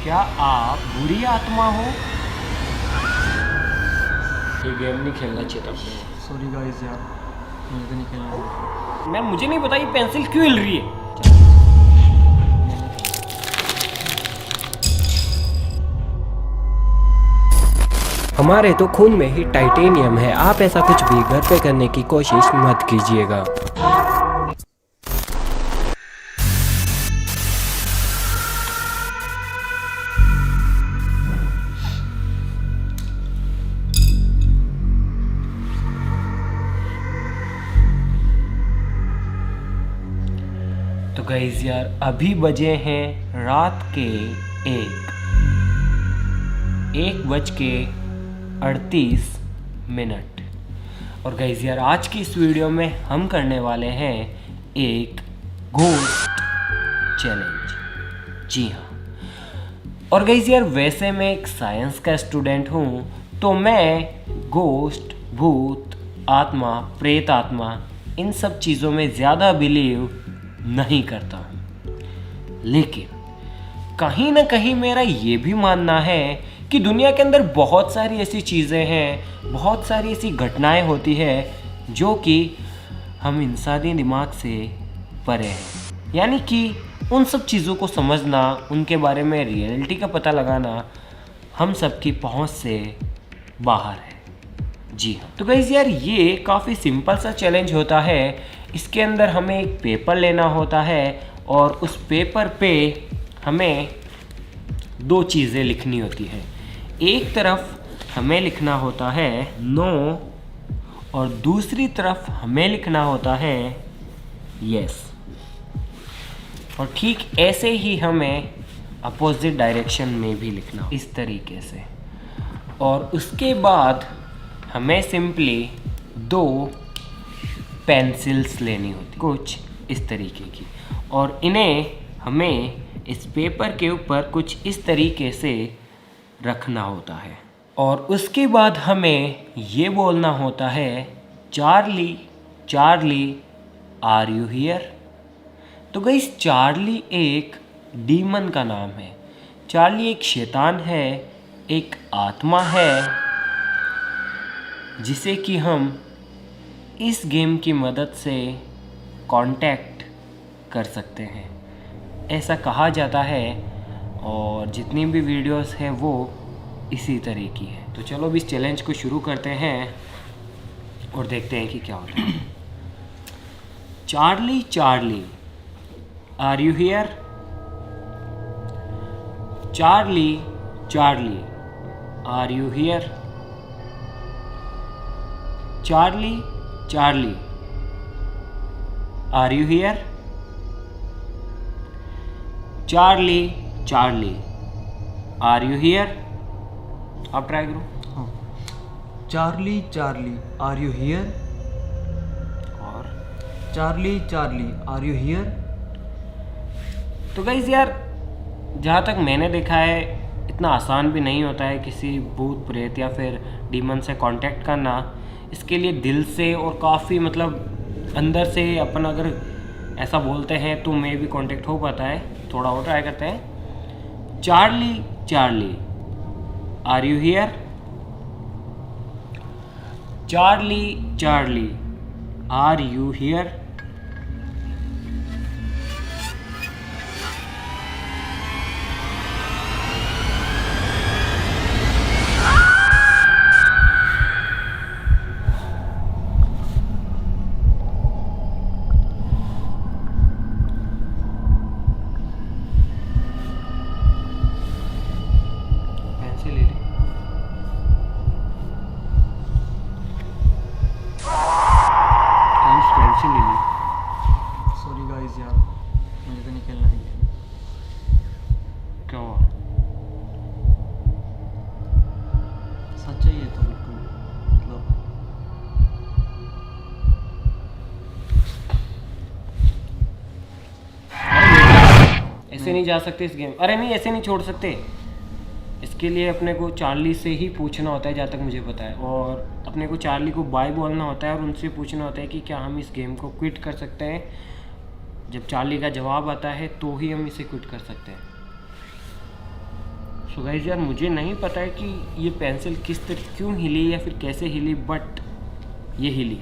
क्या आप बुरी आत्मा हो? ये गेम नहीं खेलना चाहिए था अपने। सॉरी गाइस यार, मुझे तो नहीं खेलना। मुझे नहीं पता ये पेंसिल क्यों हिल रही है। हमारे तो खून में ही टाइटेनियम है। आप ऐसा कुछ भी घर पे करने की कोशिश मत कीजिएगा। तो गाइस यार, अभी बजे हैं रात के 1:38। और गाइस यार, आज की इस वीडियो में हम करने वाले हैं एक घोस्ट चैलेंज। जी हाँ। और गाइस यार, वैसे मैं एक साइंस का स्टूडेंट हूँ, तो मैं घोस्ट, भूत, आत्मा, प्रेत आत्मा, इन सब चीज़ों में ज़्यादा बिलीव नहीं करता हूँ। लेकिन कहीं ना कहीं मेरा ये भी मानना है कि दुनिया के अंदर बहुत सारी ऐसी चीज़ें हैं, बहुत सारी ऐसी घटनाएं होती है जो कि हम इंसानी दिमाग से परे हैं। यानी कि उन सब चीज़ों को समझना, उनके बारे में रियलिटी का पता लगाना हम सबकी पहुंच से बाहर है। जी हाँ। तो गाइस यार, ये काफ़ी सिंपल सा चैलेंज होता है। इसके अंदर हमें एक पेपर लेना होता है और उस पेपर पे हमें दो चीज़ें लिखनी होती है। एक तरफ हमें लिखना होता है नो और दूसरी तरफ हमें लिखना होता है यस। और ठीक ऐसे ही हमें अपोजिट डायरेक्शन में भी लिखना, इस तरीके से। और उसके बाद हमें सिंपली दो पेंसिल्स लेनी होती, कुछ इस तरीके की, और इन्हें हमें इस पेपर के ऊपर कुछ इस तरीके से रखना होता है। और उसके बाद हमें ये बोलना होता है Charlie, Charlie, are you here. तो गाइस, चार्ली एक डीमन का नाम है। चार्ली एक शैतान है, एक आत्मा है, जिसे कि हम इस गेम की मदद से कांटेक्ट कर सकते हैं, ऐसा कहा जाता है। और जितनी भी वीडियोस हैं वो इसी तरह की है। तो चलो अब इस चैलेंज को शुरू करते हैं और देखते हैं कि क्या होता है। Charlie, Charlie, are you here. Charlie, Charlie, are you here. Charlie, Charlie, are you here. Charlie, Charlie, are you here. आप ट्राई करो। Charlie, Charlie, are you here. और Charlie, Charlie, are you here. तो guys यार, जहाँ तक मैंने देखा है, इतना आसान भी नहीं होता है किसी भूत, प्रेत या फिर डीमन से कांटेक्ट करना। इसके लिए दिल से और काफ़ी मतलब अंदर से अपन अगर ऐसा बोलते हैं तो मे भी कांटेक्ट हो पाता है। थोड़ा और ट्राई करते हैं। Charlie, Charlie, are you here. Charlie, Charlie, are you here. Pencil ले ली। पेंसिल ले ली। सॉरी गाइस यार, मुझे तो नहीं खेलना है। क्या हुआ? सच है ये तो बिल्कुल, मतलब ऐसे नहीं जा सकते इस गेम। अरे नहीं, ऐसे नहीं छोड़ सकते। इसके लिए अपने को चार्ली से ही पूछना होता है, जहाँ तक मुझे पता है। और अपने को चार्ली को बाय बोलना होता है और उनसे पूछना होता है कि क्या हम इस गेम को क्विट कर सकते हैं। जब चार्ली का जवाब आता है तो ही हम इसे क्विट कर सकते हैं। सो गाइस यार मुझे नहीं पता है कि ये पेंसिल किस तरह क्यों हिली या फिर कैसे हिली, बट ये हिली।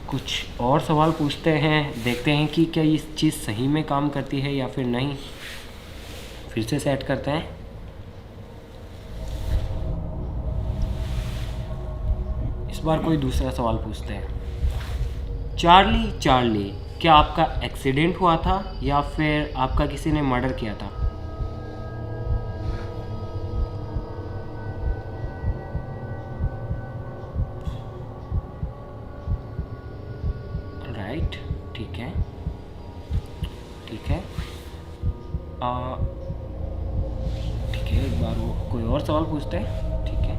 कुछ और सवाल पूछते हैं, देखते हैं कि क्या ये चीज़ सही में काम करती है या फिर नहीं। फिर से सेट करते हैं। इस बार कोई दूसरा सवाल पूछते हैं। चार्ली चार्ली, क्या आपका एक्सीडेंट हुआ था या फिर आपका किसी ने मर्डर किया था? राइट, ठीक है ठीक है ठीक है। एक बार वो कोई और सवाल पूछते हैं, ठीक है।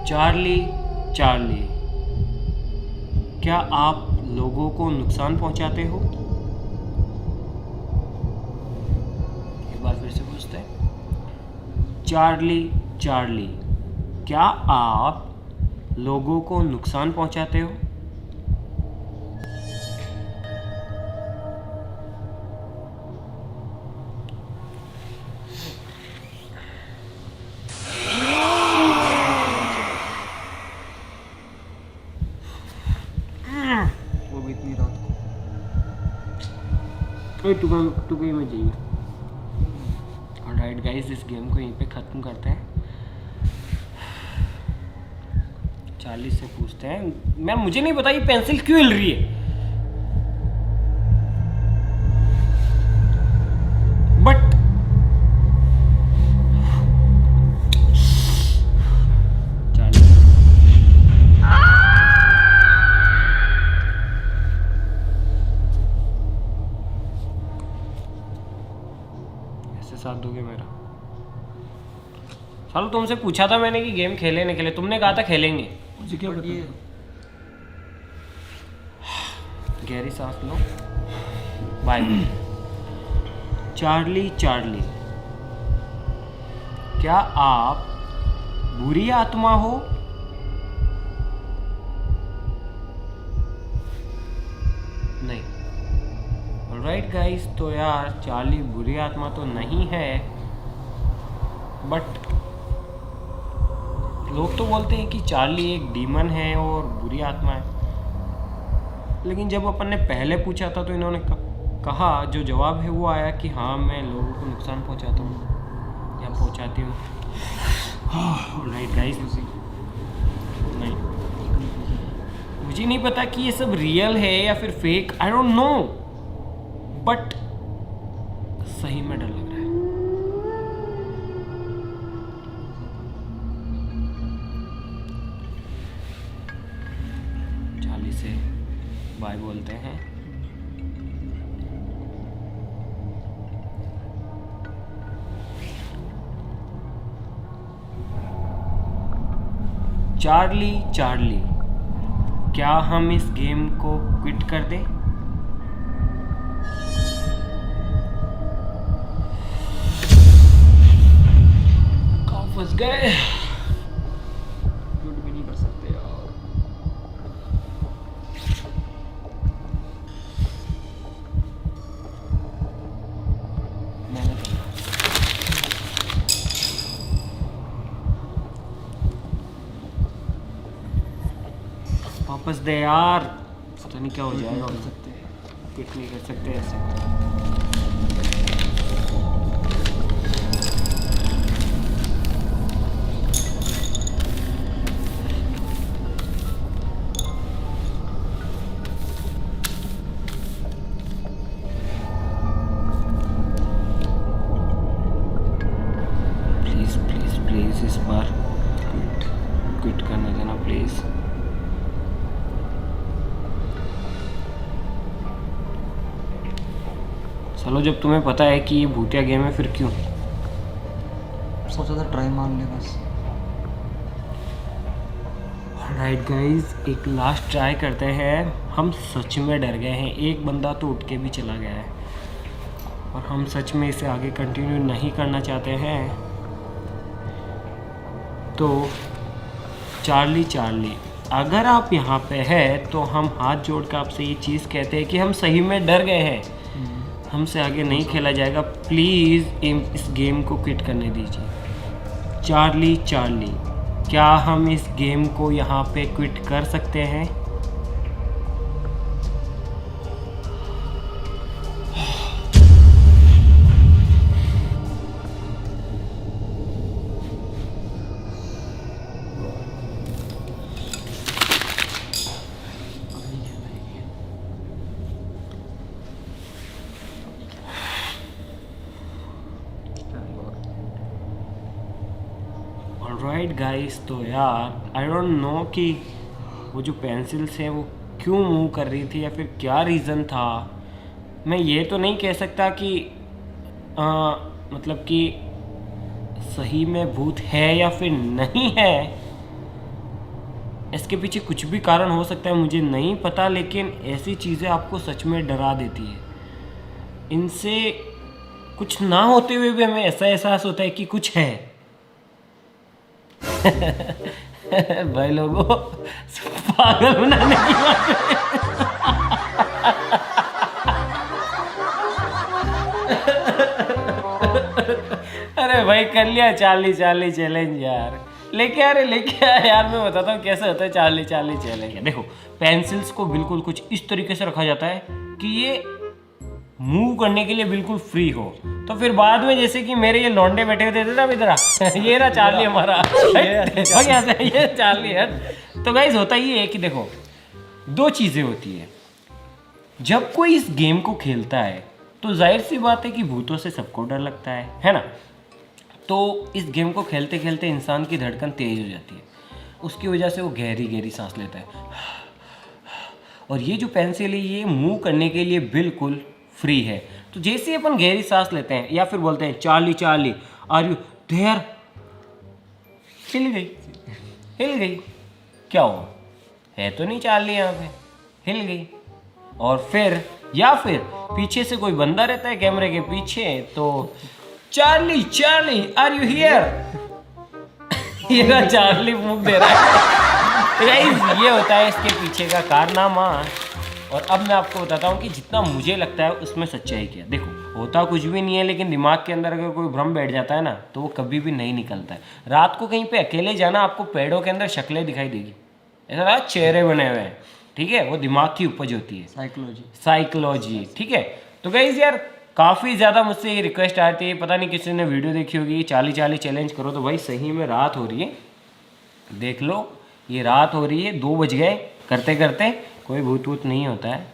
चार्ली चार्ली, क्या आप लोगों को नुकसान पहुंचाते हो? एक बार फिर से पूछते हैं। चार्ली चार्ली, क्या आप लोगों को नुकसान पहुंचाते हो? वो भी इतनी रात को। टुकड़ी में चाहिए। ऑलराइट गाइस, इस गेम को यहीं पे ख़त्म करते हैं। चार्ली से पूछते हैं। मैम मुझे नहीं पता ये पेंसिल क्यों हिल रही है, बट चार्ली ऐसे साथ दोगे मेरा? सालू तुमसे पूछा था मैंने कि गेम खेले नहीं खेले, तुमने कहा था खेलेंगे। मुझे क्या पता? गहरी सांस लो। बाय। चार्ली चार्ली, क्या आप बुरी आत्मा हो? नहीं। ऑलराइट गाइस, तो यार चार्ली बुरी आत्मा तो नहीं है, बट लोग तो बोलते हैं कि चार्ली एक डीमन है और बुरी आत्मा है। लेकिन जब अपन ने पहले पूछा था तो इन्होंने कहा, जो जवाब है वो आया कि हाँ मैं लोगों को नुकसान पहुंचाता हूँ या पहुंचाती हूँ। राइट गाइस, नहीं मुझे नहीं पता कि ये सब रियल है या फिर fake, I don't know, but सही में डर लग रहा है। चार्ली से बाय बोलते हैं। चार्ली चार्ली, क्या हम इस गेम को क्विट कर दें? कहाँ फंस गए? क्विट भी नहीं कर सकते यार। मैंने तो वापस दे यार, पता नहीं क्या हो जाएगा। कर सकते। क्विट नहीं कर सकते ऐसे। प्लीज प्लीज प्लीज इस बार क्विट करने देना प्लीज। चलो, जब तुम्हें पता है कि ये भूतिया गेम है फिर क्यों? सोचा था ट्राई मार ले बस। राइट गाइस, एक लास्ट ट्राई करते हैं। हम सच में डर गए हैं, एक बंदा तो उठ के भी चला गया है और हम सच में इसे आगे कंटिन्यू नहीं करना चाहते हैं। तो चार्ली चार्ली, अगर आप यहाँ पे हैं तो हम हाथ जोड़ कर आपसे ये चीज़ कहते हैं कि हम सही में डर गए हैं, हमसे आगे नहीं खेला जाएगा। प्लीज़ इस गेम को क्विट करने दीजिए। चार्ली चार्ली, क्या हम इस गेम को यहाँ पे क्विट कर सकते हैं? ऑलराइट गाइस, तो यार आई डोंट नो कि वो जो पेंसिल्स हैं वो क्यों मूव कर रही थी या फिर क्या रीज़न था। मैं ये तो नहीं कह सकता कि मतलब कि सही में भूत है या फिर नहीं है। इसके पीछे कुछ भी कारण हो सकता है, मुझे नहीं पता, लेकिन ऐसी चीज़ें आपको सच में डरा देती है। इनसे कुछ ना होते हुए भी हमें ऐसा एहसास होता है कि कुछ है। भाई लोगों, पागल बनाने की बात अरे भाई कर लिया चार्ली चार्ली चैलेंज यार। लेके आ यार, मैं बताता हूँ कैसे होता है चार्ली चार्ली चैलेंज। देखो, पेंसिल्स को बिल्कुल कुछ इस तरीके से रखा जाता है कि ये मूव करने के लिए बिल्कुल फ्री हो। तो फिर बाद में जैसे कि मेरे ये लौंडे बैठे हुए थे ना इधर, ये रहा चार्ली हमारा, ये चार्ली है। तो गाइस होता ये है कि देखो, दो चीज़ें होती है। जब कोई इस गेम को खेलता है तो जाहिर सी बात है कि भूतों से सबको डर लगता है ना। तो इस गेम को खेलते खेलते इंसान की धड़कन तेज हो जाती है, उसकी वजह से वो गहरी गहरी सांस लेता है। और ये जो पेंसिल है ये मूव करने के लिए बिल्कुल फ्री है। तो जैसे ही अपन गहरी सांस लेते हैं या फिर बोलते हैं Charlie Charlie are you there, हिल गई। क्या हुआ, है तो नहीं चार्ली यहाँ पे, हिल गई। और फिर या फिर पीछे से कोई बंदा रहता है कैमरे के पीछे, तो Charlie Charlie are you here, ये चार्ली मुंह दे रहा है। ये होता है इसके पीछे का कारनामा। और अब मैं आपको बताता हूँ कि जितना मुझे लगता है उसमें सच्चाई क्या है। देखो, होता कुछ भी नहीं है, लेकिन दिमाग के अंदर अगर कोई भ्रम बैठ जाता है ना तो वो कभी भी नहीं निकलता है। रात को कहीं पे अकेले जाना, आपको पेड़ों के अंदर शक्लें दिखाई देगी, ऐसा चेहरे बने हुए हैं, ठीक है, वो दिमाग की उपज होती है, साइकोलॉजी, ठीक है। तो गाइस यार, काफ़ी ज़्यादा मुझसे ये रिक्वेस्ट आती है, पता नहीं किसी ने वीडियो देखी होगी, चार्ली चार्ली चैलेंज करो। तो भाई सही में रात हो रही है, देख लो ये रात हो रही है, 2 बज गए। करते करते कोई भूत वूत नहीं होता है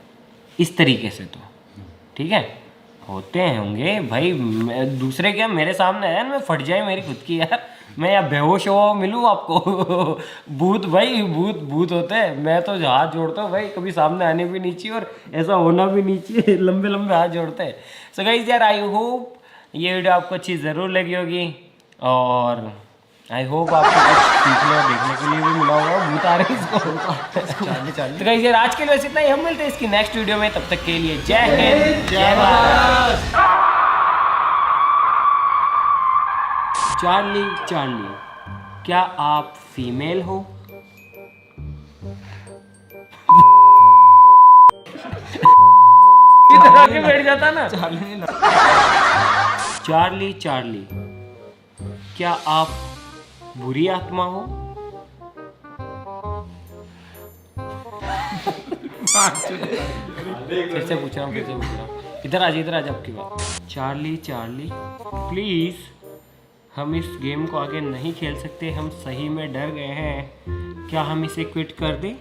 इस तरीके से, तो ठीक है, होते होंगे भाई। दूसरे क्या मेरे सामने है, मैं फट जाए मेरी खुद की यार, मैं या बेहोश हो मिलूँ आपको। भूत भाई, भूत होते हैं। मैं तो हाथ जोड़ता हूँ भाई, कभी सामने आने भी नहीं चाहिए और ऐसा होना भी नहीं चाहिए। लंबे लंबे हाथ जोड़ते हैं। सो गाइस यार, आई होप ये वीडियो आपको अच्छी ज़रूर लगी होगी और आई होप आपको कुछ सीखने और देखने के लिए भी मिला होगा। भूत आ रहे हैं इसको। तो गाइस यार, आज के लिए बस इतना ही। हम मिलते हैं इसकी नेक्स्ट वीडियो में, तब तक के लिए जय हिंद जय भारत। चार्ली चार्ली, क्या आप फीमेल हो? इधर आके बैठ जाता ना। चार्ली चार्ली, क्या आप बुरी आत्मा हो? फिर से पूछ रहा हूँ। इधर आ जा आपकी बात। चार्ली चार्ली, प्लीज हम इस गेम को आगे नहीं खेल सकते, हम सही में डर गए हैं, क्या हम इसे क्विट कर दें?